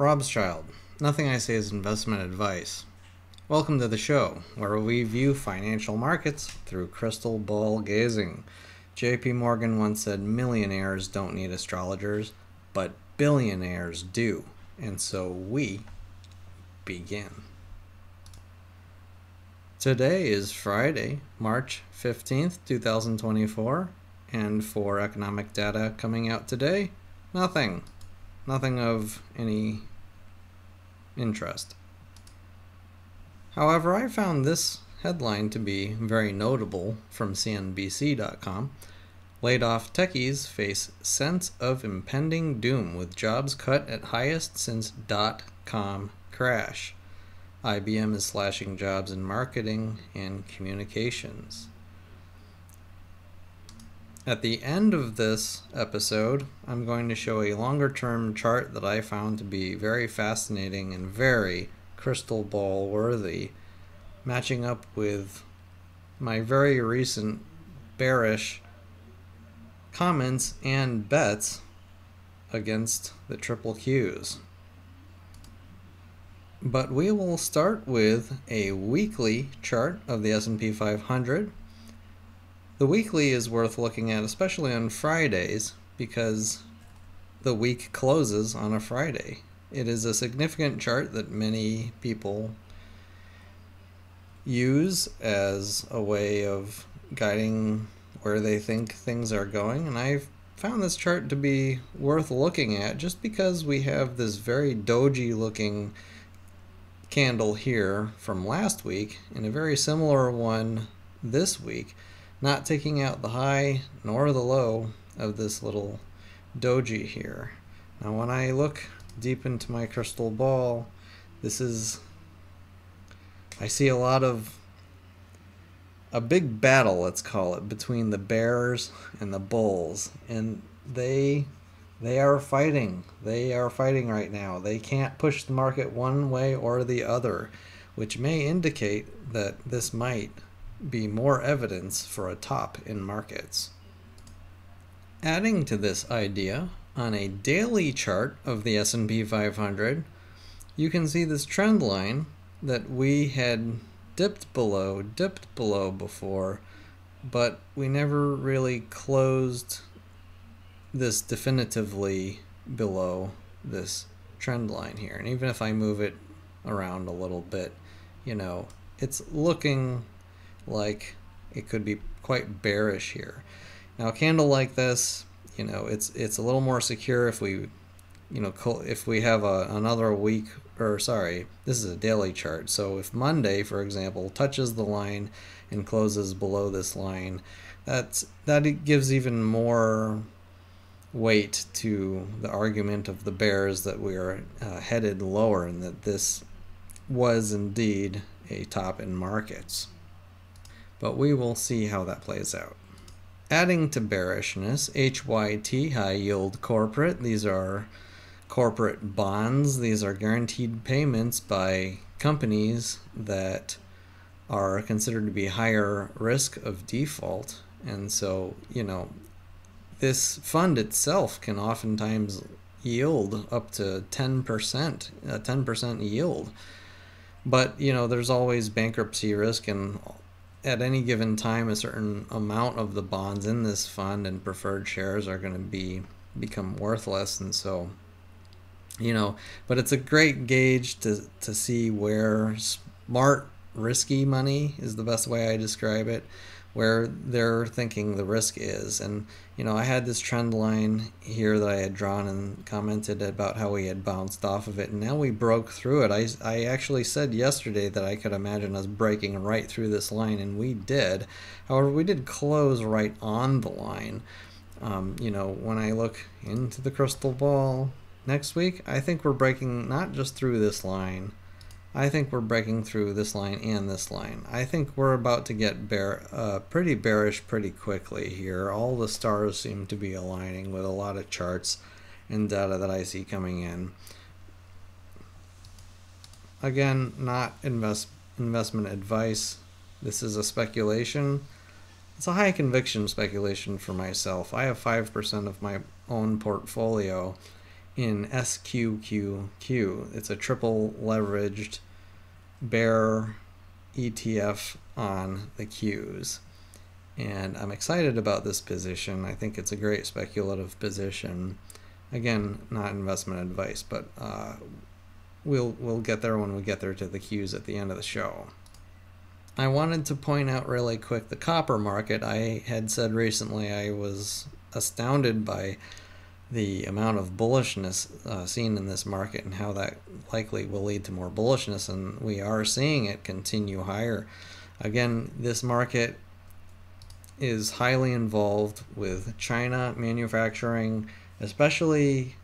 Robschild. Nothing I say is investment advice. Welcome to the show, where we view financial markets through crystal ball gazing. J.P. Morgan once said millionaires don't need astrologers, but billionaires do. And so we begin. Today is Friday, March 15th, 2024, and for economic data coming out today, nothing of any interest. However, I found this headline to be very notable from CNBC.com. Laid off techies face sense of impending doom with jobs cut at highest since .com crash. IBM is slashing jobs in marketing and communications. At the end of this episode, I'm going to show a longer-term chart that I found to be very fascinating and very crystal ball worthy, matching up with my very recent bearish comments and bets against the triple Qs. But we will start with a weekly chart of the S&P 500. The weekly is worth looking at, especially on Fridays, because the week closes on a Friday. It is a significant chart that many people use as a way of guiding where they think things are going, and I've found this chart to be worth looking at just because we have this very doji looking candle here from last week and a very similar one this week, not taking out the high nor the low of this little doji here. Now when I look deep into my crystal ball, I see a big battle, let's call it, between the bears and the bulls, and they are fighting. They are fighting right now. They can't push the market one way or the other, which may indicate that this might be more evidence for a top in markets. Adding to this idea, on a daily chart of the S&P 500, you can see this trend line that we had dipped below before, but we never really closed this definitively below this trend line here. And even if I move it around a little bit, it's looking like it could be quite bearish here. Now a candle like this, it's a little more secure if we have another week, or sorry, this is a daily chart. So if Monday, for example, touches the line and closes below this line, that gives even more weight to the argument of the bears that we are headed lower and that this was indeed a top in markets. But we will see how that plays out. Adding to bearishness, HYT, high yield corporate. These are corporate bonds. These are guaranteed payments by companies that are considered to be higher risk of default. And so, this fund itself can oftentimes yield up to 10%, a 10% yield. But, there's always bankruptcy risk, and at any given time, a certain amount of the bonds in this fund and preferred shares are going to become worthless. And so, but it's a great gauge to see where smart, risky money is the best way I describe it, where they're thinking the risk is. And, I had this trend line here that I had drawn and commented about how we had bounced off of it, and now we broke through it. I actually said yesterday that I could imagine us breaking right through this line, and we did. However, we did close right on the line. When I look into the crystal ball next week, I think we're breaking not just through this line, I think we're breaking through this line and this line. I think we're about to get pretty bearish pretty quickly here. All the stars seem to be aligning with a lot of charts and data that I see coming in. Again, not investment advice. This is a speculation. It's a high conviction speculation for myself. I have 5% of my own portfolio in SQQQ. It's a triple leveraged bear ETF on the Qs. And I'm excited about this position. I think it's a great speculative position. Again, not investment advice, but we'll get there when we get there to the Qs at the end of the show. I wanted to point out really quick the copper market. I had said recently I was astounded by the amount of bullishness seen in this market and how that likely will lead to more bullishness, and we are seeing it continue higher. Again, this market is highly involved with China manufacturing, especially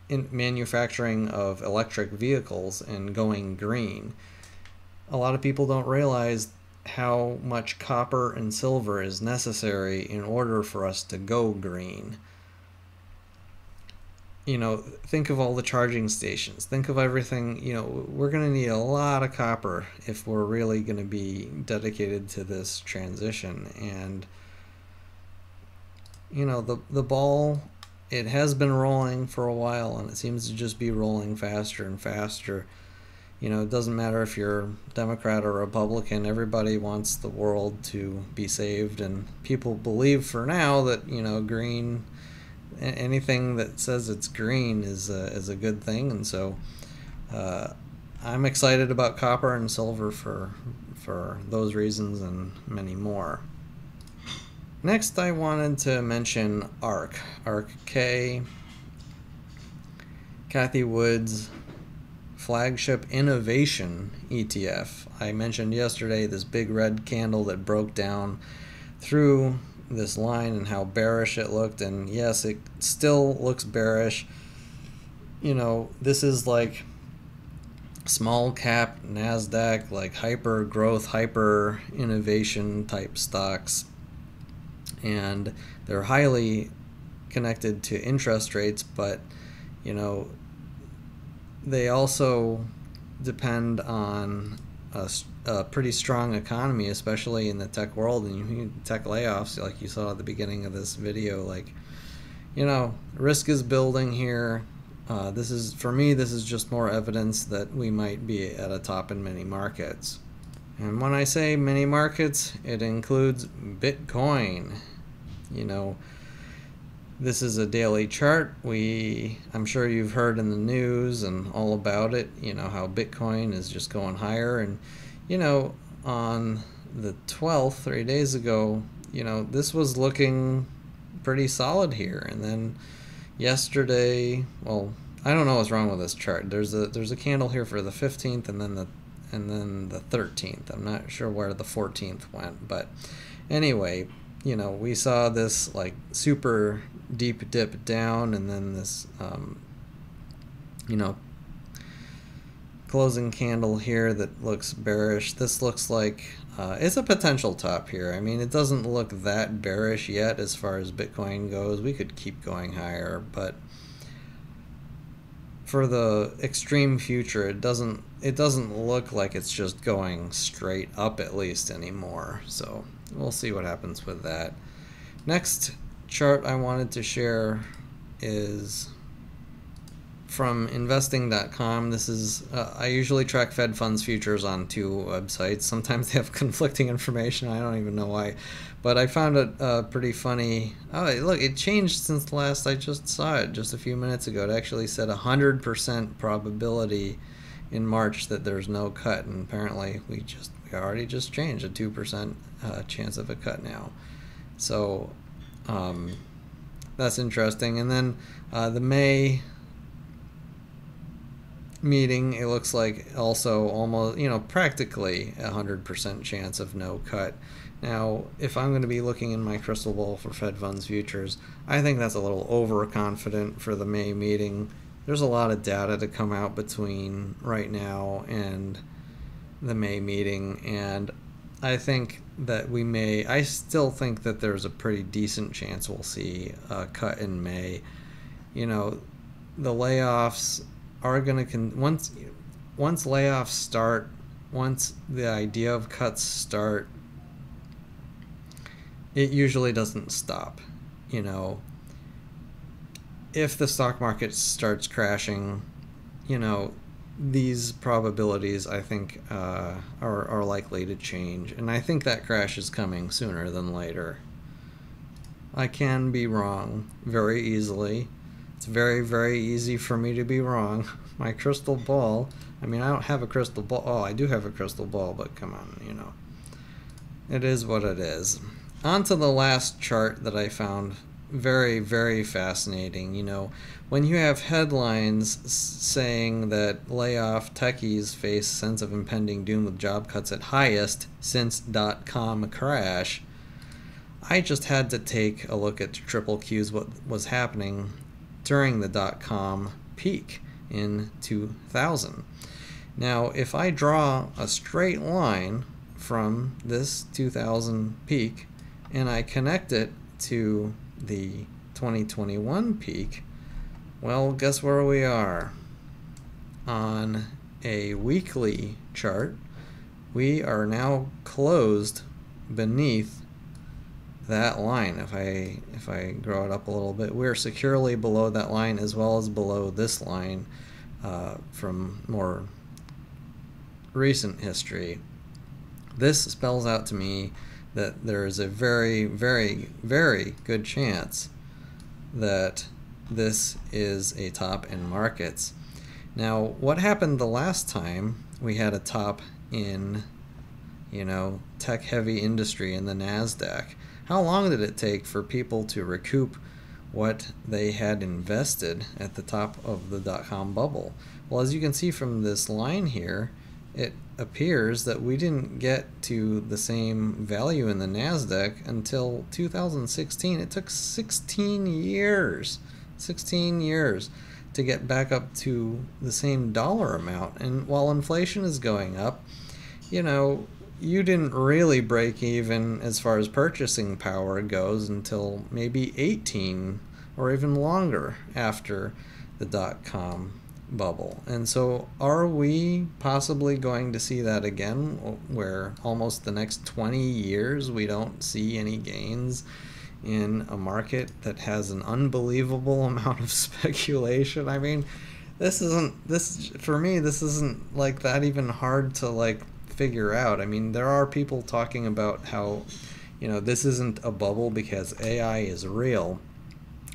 in manufacturing of electric vehicles and going green. A lot of people don't realize how much copper and silver is necessary in order for us to go green. You know, think of all the charging stations. Think of everything. You know, we're going to need a lot of copper if we're really going to be dedicated to this transition. And, you know, the ball, it has been rolling for a while, and it seems to just be rolling faster and faster. You know, it doesn't matter if you're Democrat or Republican, everybody wants the world to be saved, and people believe for now that, you know, green, anything that says it's green is a good thing. And so I'm excited about copper and silver for those reasons and many more. Next, I wanted to mention ARK K, Kathy Wood's flagship innovation ETF. I mentioned yesterday this big red candle that broke down through this line and how bearish it looked, and yes, it still looks bearish. You know, this is like small cap NASDAQ, like hyper growth, hyper innovation type stocks, and they're highly connected to interest rates, but you know, they also depend on a pretty strong economy, especially in the tech world, and tech layoffs, like you saw at the beginning of this video. Like, you know, risk is building here. This is, for me, this is just more evidence that we might be at a top in many markets. And when I say many markets, it includes Bitcoin. You know, this is a daily chart. I'm sure you've heard in the news and all about it, you know, how Bitcoin is just going higher. And, you know, on the 12th, 3 days ago, you know, this was looking pretty solid here. And then yesterday, well, I don't know what's wrong with this chart. There's a candle here for the 15th and then the 13th. I'm not sure where the 14th went, but anyway, you know, we saw this like super deep dip down, and then this you know, closing candle here that looks bearish. This looks like it's a potential top here. I mean, it doesn't look that bearish yet as far as Bitcoin goes. We could keep going higher, but for the extreme future, it doesn't look like it's just going straight up, at least, anymore. So we'll see what happens with that. Next chart I wanted to share is from investing.com. This is I usually track Fed funds futures on two websites. Sometimes they have conflicting information. I don't even know why, but I found it pretty funny. Oh, look, it changed since last I just saw it just a few minutes ago. It actually said 100% probability in March that there's no cut, and apparently we already just changed a 2% chance of a cut now. So that's interesting. And then the May meeting, it looks like also almost, you know, practically 100% chance of no cut. Now, if I'm going to be looking in my crystal ball for Fed funds futures, I think that's a little overconfident for the May meeting. There's a lot of data to come out between right now and the May meeting, and I think that I still think that there's a pretty decent chance we'll see a cut in May. You know, the layoffs are going to, once layoffs start, once the idea of cuts start, it usually doesn't stop. You know, if the stock market starts crashing, you know, these probabilities, I think, are likely to change. And I think that crash is coming sooner than later. I can be wrong very easily. It's very, very easy for me to be wrong. My crystal ball, I mean, I don't have a crystal ball. Oh, I do have a crystal ball, but come on, you know. It is what it is. On to the last chart that I found very, very fascinating. You know, when you have headlines saying that layoff techies face sense of impending doom with job cuts at highest since .com crash, I just had to take a look at triple Q's what was happening during the .com peak in 2000. Now, if I draw a straight line from this 2000 peak and I connect it to the 2021 peak, well, guess where we are? On a weekly chart, we are now closed beneath that line. If I grow it up a little bit, we're securely below that line, as well as below this line from more recent history. This spells out to me that there is a very, very, very good chance that this is a top in markets. Now, what happened the last time we had a top in, you know, tech-heavy industry in the NASDAQ? How long did it take for people to recoup what they had invested at the top of the dot-com bubble? Well, as you can see from this line here, it appears that we didn't get to the same value in the NASDAQ until 2016. It took 16 years to get back up to the same dollar amount. And while inflation is going up, you know, you didn't really break even as far as purchasing power goes until maybe 18 or even longer after the dot-com bubble. And so are we possibly going to see that again, where almost the next 20 years we don't see any gains in a market that has an unbelievable amount of speculation? I mean, this isn't like that even hard to like figure out. I mean, there are people talking about how, you know, this isn't a bubble because AI is real.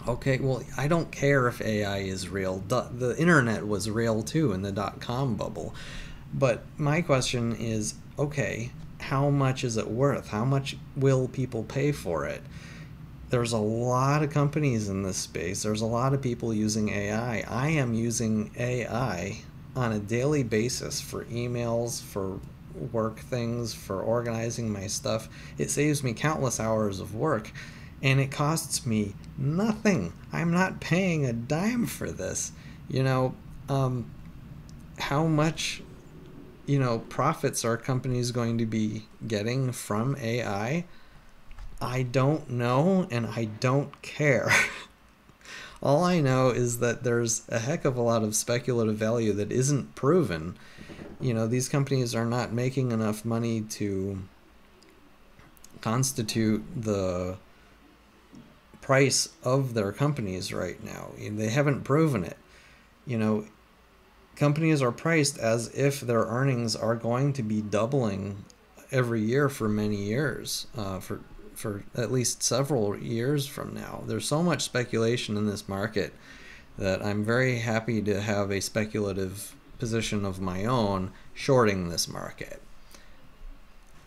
Okay, well, I don't care if AI is real. The internet was real too in the dot-com bubble. But my question is, okay, how much is it worth? How much will people pay for it? There's a lot of companies in this space. There's a lot of people using AI. I am using AI on a daily basis for emails, for work things, for organizing my stuff. It saves me countless hours of work. And it costs me nothing. I'm not paying a dime for this. You know, how much, you know, profits are companies going to be getting from AI? I don't know, and I don't care. All I know is that there's a heck of a lot of speculative value that isn't proven. You know, these companies are not making enough money to constitute the price of their companies right now. They haven't proven it. You know, companies are priced as if their earnings are going to be doubling every year for many years, for at least several years from now. There's so much speculation in this market that I'm very happy to have a speculative position of my own shorting this market.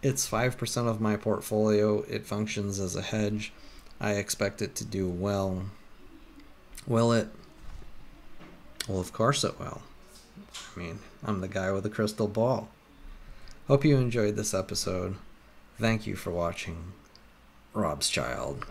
It's 5% of my portfolio. It functions as a hedge. I expect it to do well. Will it? Well, of course it will. I mean, I'm the guy with a crystal ball. Hope you enjoyed this episode. Thank you for watching. Robschild.